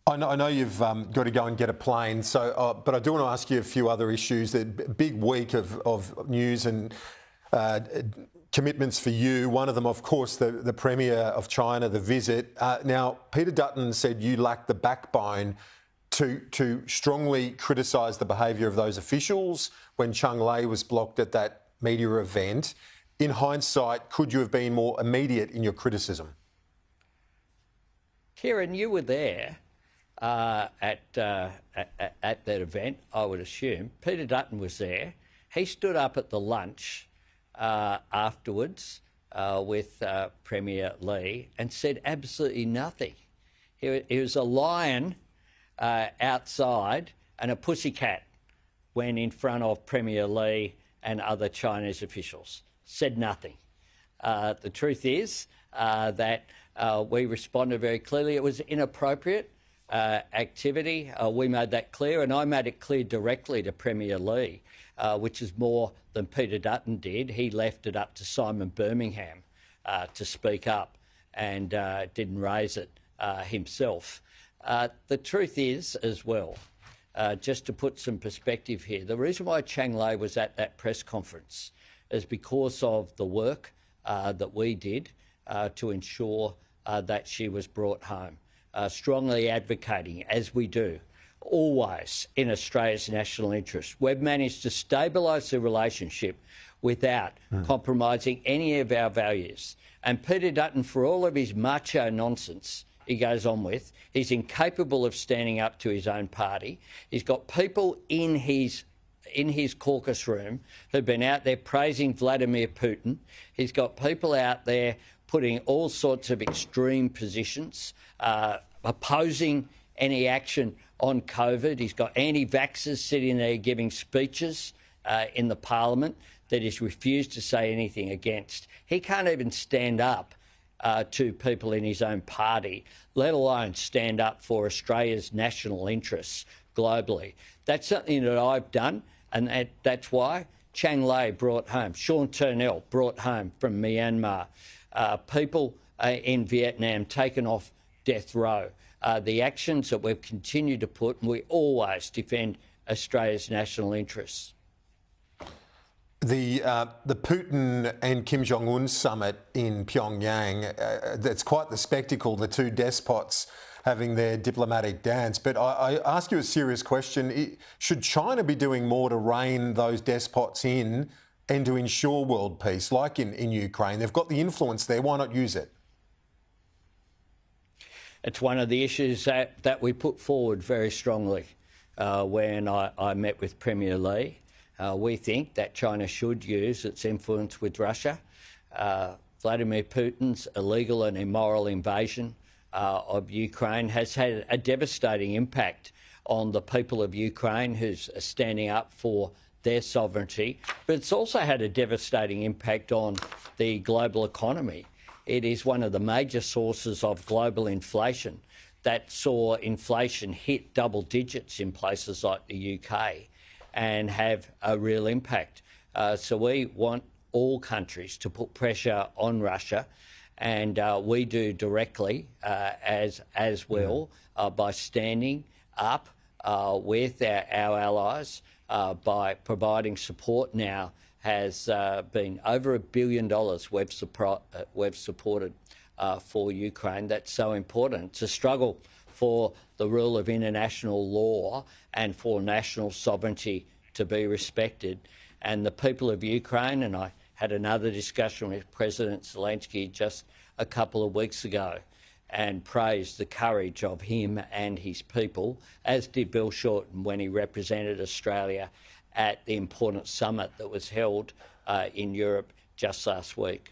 I know you've got to go and get a plane, so but I do want to ask you a few other issues. A big week of news and commitments for you. One of them, of course, the Premier of China, the visit. Now, Peter Dutton said you lack the backbone to strongly criticise the behaviour of those officials when Cheng Lei was blocked at that media event. In hindsight, could you have been more immediate in your criticism? Kieran, you were there at that event, I would assume. Peter Dutton was there. He stood up at the lunch afterwards with Premier Lei and said absolutely nothing. He was a lion outside and a pussycat when in front of Premier Lei and other Chinese officials. Said nothing. The truth is that we responded very clearly. It was inappropriate activity. We made that clear, and I made it clear directly to Premier Lei, which is more than Peter Dutton did. He left it up to Simon Birmingham to speak up and didn't raise it himself. The truth is, as well, just to put some perspective here, the reason why Cheng Lei was at that press conference is because of the work that we did to ensure that she was brought home, strongly advocating, as we do, always in Australia's national interest. We've managed to stabilise the relationship without compromising any of our values. And Peter Dutton, for all of his macho nonsense he goes on with, he's incapable of standing up to his own party. He's got people in his caucus room who've been out there praising Vladimir Putin. He's got people out there putting all sorts of extreme positions, opposing any action on COVID. He's got anti-vaxxers sitting there giving speeches in the parliament that he's refused to say anything against. He can't even stand up to people in his own party, let alone stand up for Australia's national interests globally. That's something that I've done, and that's why Cheng Lei brought home, Sean Turnell brought home from Myanmar, people in Vietnam taken off death row. The actions that we've continued to put, and we always defend Australia's national interests. The Putin and Kim Jong-un summit in Pyongyang, that's quite the spectacle, the two despots having their diplomatic dance. But I ask you a serious question. Should China be doing more to rein those despots in and to ensure world peace, like in Ukraine? They've got the influence there. Why not use it? It's one of the issues that we put forward very strongly when I met with Premier Lei. We think that China should use its influence with Russia. Vladimir Putin's illegal and immoral invasion of Ukraine has had a devastating impact on the people of Ukraine who's standing up for their sovereignty, but it's also had a devastating impact on the global economy. It is one of the major sources of global inflation that saw inflation hit double digits in places like the UK and have a real impact. So we want all countries to put pressure on Russia, and we do directly as well by standing up with our allies, by providing support. Now has been over $1 billion we've supported for Ukraine. That's so important. It's a struggle for the rule of international law and for national sovereignty to be respected. And the people of Ukraine, and I had another discussion with President Zelensky just a couple of weeks ago and praised the courage of him and his people, as did Bill Shorten when he represented Australia at the important summit that was held in Europe just last week.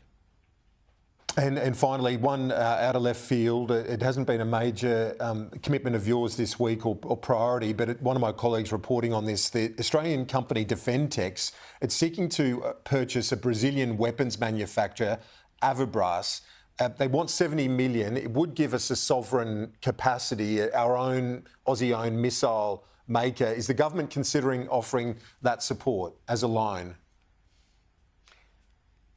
And finally, one out of left field, it hasn't been a major commitment of yours this week or priority, but one of my colleagues reporting on this, the Australian company Defentex, it's seeking to purchase a Brazilian weapons manufacturer, Avibras. They want $70 million. It would give us a sovereign capacity, our own Aussie-owned missile maker. Is the government considering offering that support as a loan?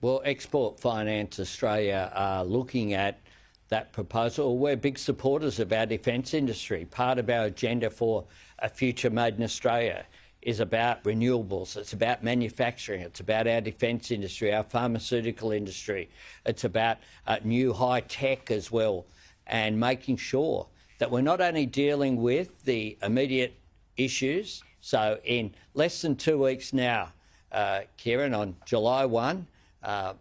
Well, Export Finance Australia are looking at that proposal. We're big supporters of our defence industry. Part of our agenda for a future made in Australia is about renewables, it's about manufacturing, it's about our defence industry, our pharmaceutical industry, it's about new high tech as well, and making sure that we're not only dealing with the immediate issues. So in less than 2 weeks now, Kieran, on July 1,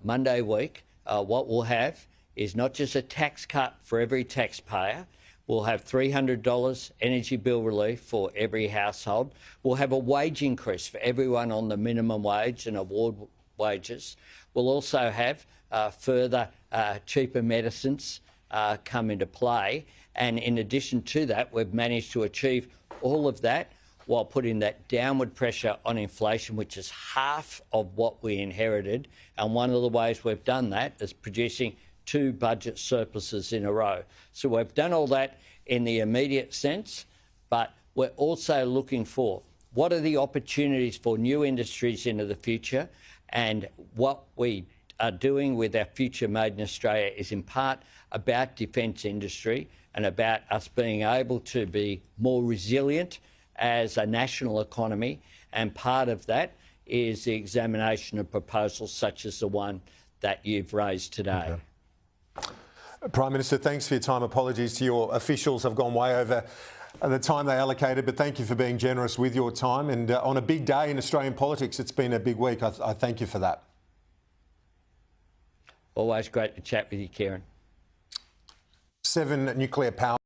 Monday week, what we'll have is not just a tax cut for every taxpayer. We'll have $300 energy bill relief for every household. We'll have a wage increase for everyone on the minimum wage and award wages. We'll also have further cheaper medicines come into play. And in addition to that, we've managed to achieve all of that while putting that downward pressure on inflation, which is half of what we inherited. And one of the ways we've done that is producing 2 budget surpluses in a row. So we've done all that in the immediate sense, but we're also looking for what are the opportunities for new industries into the future, and what we are doing with our Future Made in Australia is in part about defence industry and about us being able to be more resilient as a national economy, and part of that is the examination of proposals such as the one that you've raised today. Okay. Prime Minister, thanks for your time. Apologies to your officials. I've gone way over the time they allocated, but thank you for being generous with your time. And on a big day in Australian politics, it's been a big week. I thank you for that. Always great to chat with you, Kieran. 7 nuclear power